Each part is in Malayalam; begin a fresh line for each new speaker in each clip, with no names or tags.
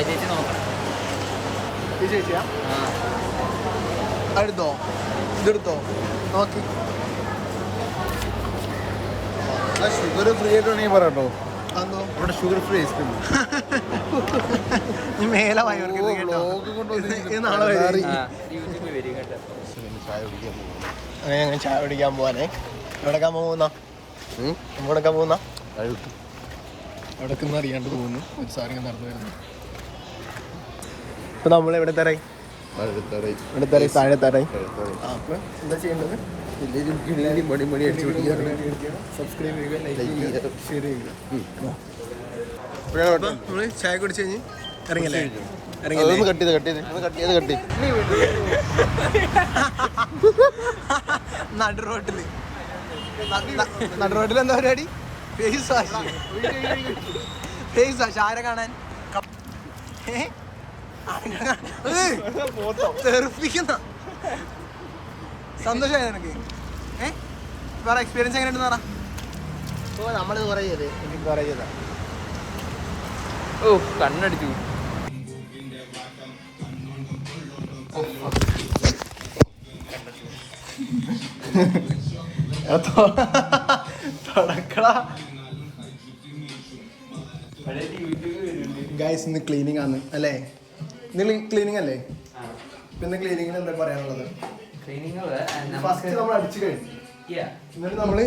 ചേച്ചി നോക്കാം.
ചേച്ചിയാ എടുത്തോ, ഇതെടുത്തോ നോക്കി.
ഷുഗർ ഫ്രീ ആയിട്ട് വേണമെങ്കിൽ പറയാട്ടോ.
അതോ
ഇവിടെ ഷുഗർ ഫ്രീ ഐസ്ക്രീം
മേലെ വയർക്ക് നാളെ
യൂട്യൂബിൽ വരും കേട്ടോ.
അങ്ങനെ ഞങ്ങൾ ചായ കുടിക്കാൻ പോവാനേ. എവിടെക്കാൻ പോകുന്ന എവിടെക്കാൻ പോകുന്ന എവിടേക്കെന്ന് അറിയാണ്ട് പോകുന്നു. ഒരു സാധനം നടന്നു വരുന്നു. ഇപ്പൊ നമ്മൾ എവിടെ തരായി താഴെ തരായി. അപ്പൊ എന്താ ചെയ്യേണ്ടത്?
മണി അടിച്ചു
സബ്സ്ക്രൈബ് ചെയ്യുക, ലൈക്ക് ചെയ്യുക, ഷെയർ ചെയ്യുക. നമ്മള് ചായ കുടിച്ച് കഴിഞ്ഞ് ഇറങ്ങില്ലേ? നടുറോട്ടില് എന്താ പരിപാടി? ഫേസ് വാഷ് ആരെ കാണാൻ? തെറിപ്പിക്കുന്ന സന്തോഷമായി എനിക്ക്. വേറെ എക്സ്പീരിയൻസ് എങ്ങനെയുണ്ടെന്ന് പറ.
നമ്മള് കുറെ ചെയ്ത് എനിക്ക് കുറെ ചെയ്താ.
ഓ കണ്ണടിച്ചു.
ഗൈസ് ഇന്ന് ക്ലീനിങ് ആണ് അല്ലേ? ഇന്ന് ക്ലീനിങ് അല്ലേ? പിന്നെ ക്ലീനിങ്ങിന് എന്താ പറയാനുള്ളത്? ഫസ്റ്റ് നമ്മൾ അടിച്ചു കഴിഞ്ഞു. എന്നിട്ട് നമ്മള്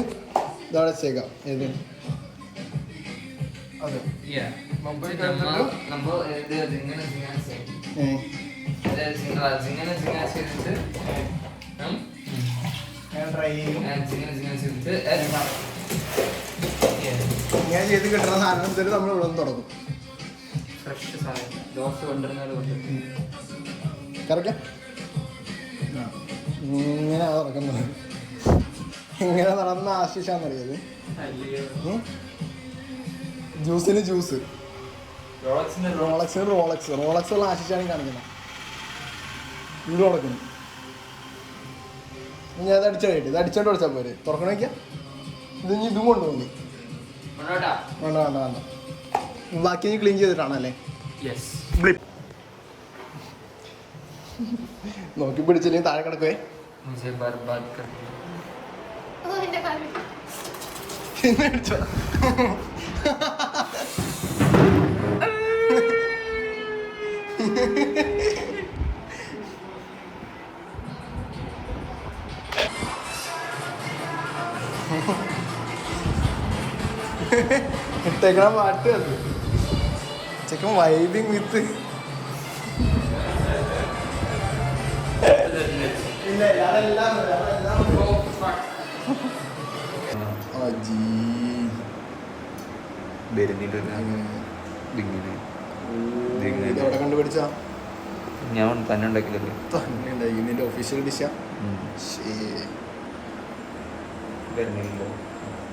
ഇതവിടെ വെച്ചേക്കാം. ഏത് അതെ ട്രൈ ചെയ്യും. ഇങ്ങനെ ചെയ്ത് കിട്ടുന്ന സാധനം എന്നിട്ട് നമ്മൾ ഇവിടെ നിന്ന് തുടങ്ങും. കറക്റ്റാ ഇങ്ങനെ തുറക്കുന്നത്. ഇങ്ങനെ നടന്ന ആശിഷാന്നറിയത്. ജ്യൂസിന് ജ്യൂസ്, റോളക്സ് ഉള്ള ആശിഷാണ് കാണിക്കുന്നത്. ഇത് തുടക്കുന്നു. ഞാൻ ഇത് അടിച്ചായിട്ട് ഇത് അടിച്ചോണ്ട് വിളിച്ചാൽ പോരെ? തുറക്കണ വയ്ക്കാം. ഇതും കൊണ്ടുപോകുന്നു. വേണ്ട വേണ്ട വേണ്ട. ബാക്കി ഇനി ക്ലീൻ ചെയ്തിട്ടാണല്ലേ? നോക്കി പിടിച്ചില്ലെങ്കിൽ താഴെ കിടക്കുവേ. അടിച്ചോ ഇട്ടേക്കണ പാട്ട് അത് ചെക്കൻ വൈബിങ് വിത്ത്. എവിടെ കണ്ടുപിടിച്ച?
ഞാൻ തന്നെ ഉണ്ടാക്കിയതല്ലേ.
തന്നെ ഉണ്ടാക്കി. നിന്റെ ഒഫീഷ്യൽ ഡിഷാ?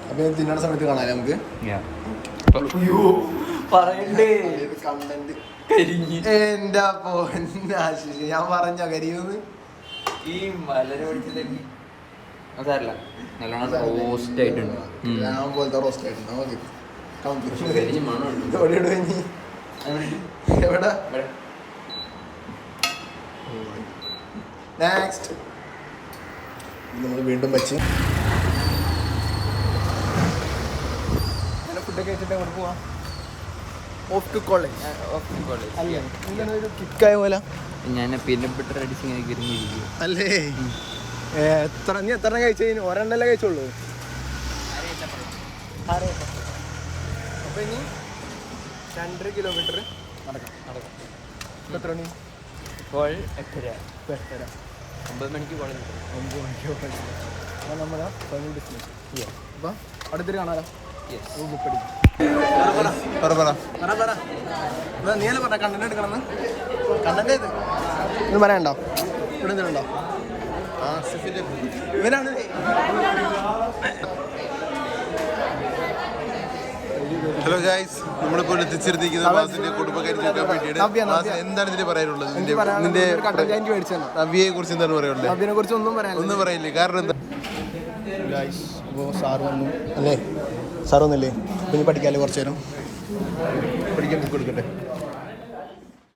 അപ്പൊ തിന്നണ സമയത്ത് കാണാല്ലേ നമുക്ക്? എന്റെ പൊന്നാശിഷ് ഞാൻ പറഞ്ഞോ കരിയൂന്ന്.
ഈ മലര് പിടിച്ചതല്ലേ അതല്ല, നല്ലോണം റോസ്റ്റ് ആയിട്ടുണ്ട്.
പോലത്തെ റോസ്റ്റ് ആയിട്ടുണ്ട്. ഓക്കെ എവിടെ നെക്സ്റ്റ് നമ്മൾ വീണ്ടും വെച്ച് ഫുഡൊക്കെ വെച്ചിട്ട് എവിടെ പോവാം? ഓഫ് ടു കോളേജ് അല്ലേ? ഇങ്ങനെ ഒരു കിക്കായ പോലെ
ഞാൻ പിന്നെ ബട്ടർ അടിച്ച് ഇങ്ങനെ കയറിയിരിക്കും
അല്ലേ? നീ എത്ര കഴിച്ചു കഴിഞ്ഞു? ഒരെണ്ണല്ലേ കഴിച്ചുള്ളൂ. അപ്പൊ ഇനി 2.5 കിലോമീറ്റർ നടക്കാം. എത്ര മണി?
ഇപ്പോൾ 8:30. 9 മണിക്ക് കോളേജ്.
9 മണിക്ക് കോളേജ്. അപ്പോൾ നമ്മളാ ഫൈനൽ ഡെസ്റ്റിനേഷൻ. അപ്പം അടുത്തൊരു കാണാലോ. നീയല്ലേ പറഞ്ഞ കണ്ടന്റ് എടുക്കണമെന്ന്? കണ്ടന്റ് ഏത് ഇത് പറയണ്ടോ? ഇവിടെ എന്തെങ്കിലുണ്ടോ? ഇവനാണ്.
ഹലോ ഗൈസ്, നമ്മളിപ്പോൾ എത്തിച്ചിരുത്തിയിരിക്കുന്നത് മാസിന്റെ കുടുംബക്കാരി ചോദിക്കാൻ വേണ്ടിയിട്ട്. എന്താണ് ഇതിന് പറയാനുള്ളത്? നവ്യയെ കുറിച്ച് എന്താണ് പറയാനുള്ളത്?
നവ്യനെ കുറിച്ച് ഒന്നും
പറയില്ലേ? കാരണം എന്താ?
അപ്പോൾ സാറ് വന്നു അല്ലേ? സാർ വന്നില്ലേ? പിന്നെ പഠിക്കാമല്ലേ കുറച്ച് നേരം? പഠിക്കാൻ ബുക്ക് എടുക്കട്ടെ.